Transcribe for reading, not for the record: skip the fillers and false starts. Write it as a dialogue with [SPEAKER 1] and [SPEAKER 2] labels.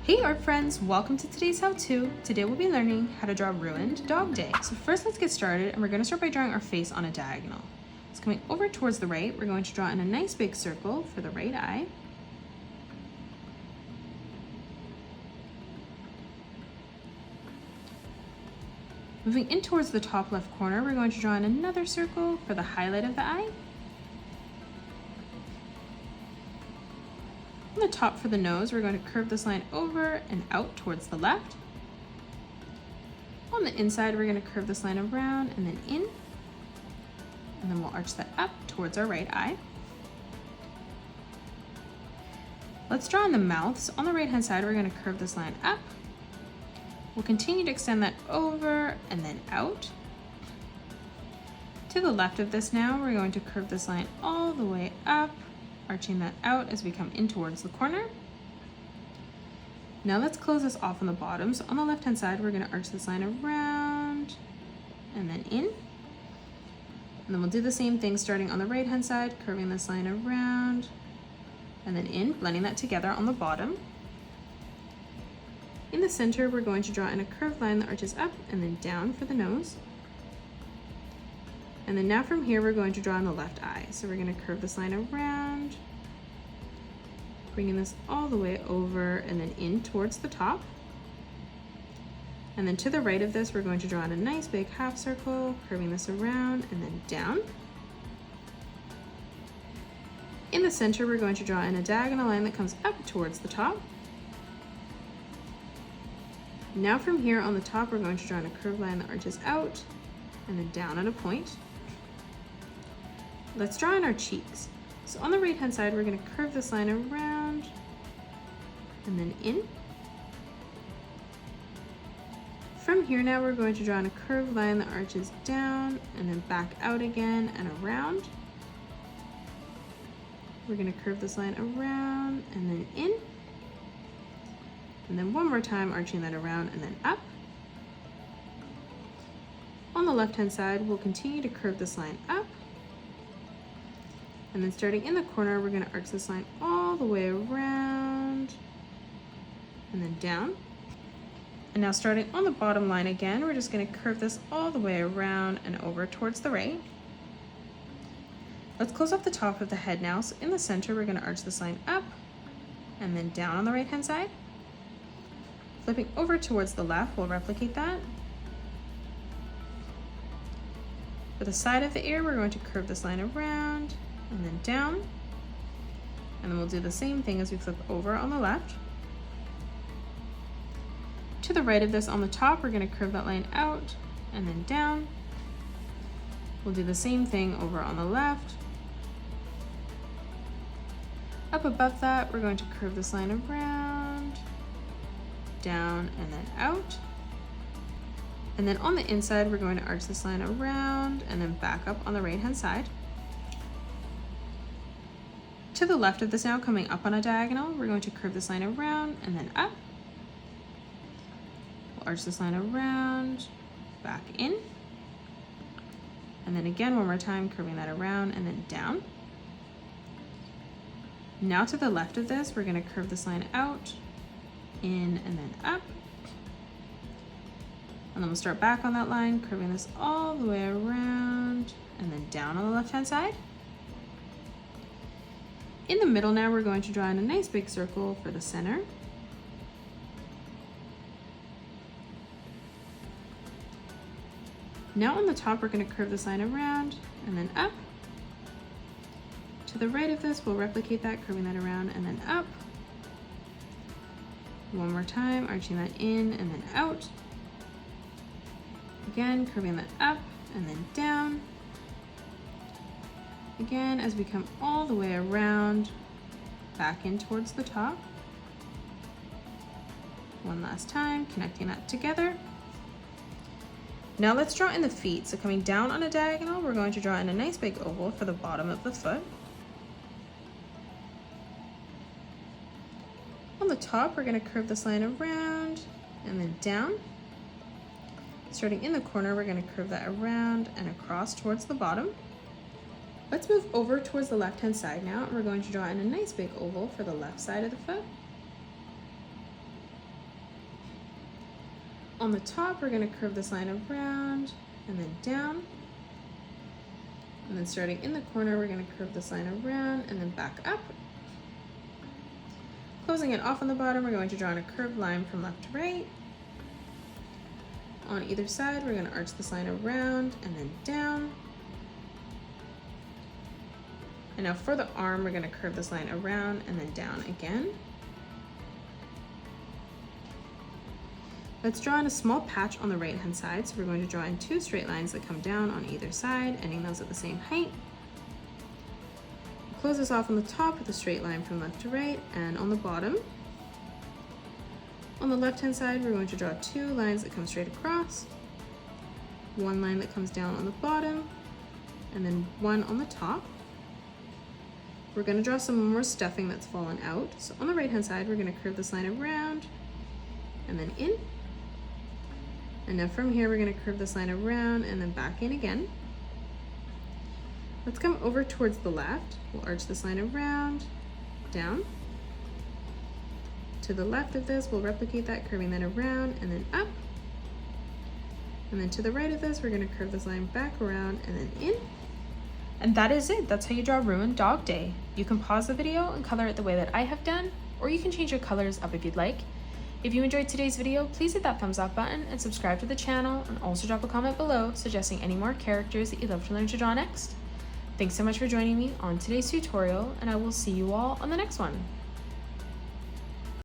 [SPEAKER 1] Hey art friends, welcome to today's how-to. Today we'll be learning how to draw ruined dog day. So first let's get started, and we're going to start by drawing our face on a diagonal. So coming over towards the right, we're going to draw in a nice big circle for the right eye. Moving in towards the top left corner, we're going to draw in another circle for the highlight of the eye. On the top for the nose, we're going to curve this line over and out towards the left. On the inside, we're going to curve this line around and then in. And then we'll arch that up towards our right eye. Let's draw in the mouth. So on the right hand side, we're going to curve this line up. We'll continue to extend that over and then out. To the left of this now, we're going to curve this line all the way up, arching that out as we come in towards the corner. Now let's close this off on the bottom. So on the left hand side, we're going to arch this line around and then in. And then we'll do the same thing starting on the right hand side, curving this line around and then in, blending that together on the bottom. In the center, we're going to draw in a curved line that arches up and then down for the nose. And then now from here, we're going to draw in the left eye. So we're going to curve this line around, bringing this all the way over and then in towards the top. And then to the right of this, we're going to draw in a nice big half circle, curving this around and then down. In the center, we're going to draw in a diagonal line that comes up towards the top. Now from here on the top, we're going to draw in a curved line that arches out and then down at a point. Let's draw in our cheeks. So on the right hand side, we're going to curve this line around and then in. From here now, we're going to draw in a curved line that arches down and then back out again and around. We're going to curve this line around and then in. And then one more time, arching that around and then up. On the left-hand side, we'll continue to curve this line up. And then starting in the corner, we're going to arch this line all the way around and then down. And now starting on the bottom line again, we're just going to curve this all the way around and over towards the right. Let's close off the top of the head now. So in the center, we're going to arch this line up and then down on the right-hand side. Flipping over towards the left, we'll replicate that. For the side of the ear, we're going to curve this line around and then down. And then we'll do the same thing as we flip over on the left. To the right of this on the top, we're going to curve that line out and then down. We'll do the same thing over on the left. Up above that, we're going to curve this line around, down and then out. And then on the inside, we're going to arch this line around and then back up on the right hand side. To the left of this now, coming up on a diagonal, we're going to curve this line around and then up. We'll arch this line around, back in. And then again, one more time, curving that around and then down. Now to the left of this, we're going to curve this line out, in and then up. And then we'll start back on that line, curving this all the way around and then down on the left hand side. In the middle now, we're going to draw in a nice big circle for the center. Now on the top, we're going to curve this line around and then up. To the right of this, we'll replicate that, curving that around and then up. One more time, arching that in and then out. Again, curving that up and then down. Again, as we come all the way around, back in towards the top. One last time, connecting that together. Now let's draw in the feet. So coming down on a diagonal, we're going to draw in a nice big oval for the bottom of the foot. On the top, we're going to curve this line around and then down. Starting in the corner, we're going to curve that around and across towards the bottom. Let's move over towards the left-hand side now, and we're going to draw in a nice big oval for the left side of the foot. On the top, we're going to curve this line around and then down. And then starting in the corner, we're going to curve this line around and then back up. Closing it off on the bottom, we're going to draw in a curved line from left to right. On either side, we're going to arch this line around and then down. And now for the arm, we're going to curve this line around and then down again. Let's draw in a small patch on the right hand side. So we're going to draw in 2 straight lines that come down on either side, ending those at the same height. Close this off on the top with a straight line from left to right, and on the bottom. On the left hand side, we're going to draw 2 lines that come straight across, 1 line that comes down on the bottom, and then 1 on the top. We're going to draw some more stuffing that's fallen out. So on the right hand side, we're going to curve this line around and then in. And now from here, we're going to curve this line around and then back in again. Let's come over towards the left. We'll arch this line around, down. To the left of this, we'll replicate that, curving that around and then up. And then to the right of this, we're going to curve this line back around and then in. And that is it. That's how you draw Ruined Dog Day. You can pause the video and color it the way that I have done, or you can change your colors up if you'd like. If you enjoyed today's video, please hit that thumbs up button and subscribe to the channel, and also drop a comment below suggesting any more characters that you'd love to learn to draw next. Thanks so much for joining me on today's tutorial, and I will see you all on the next one.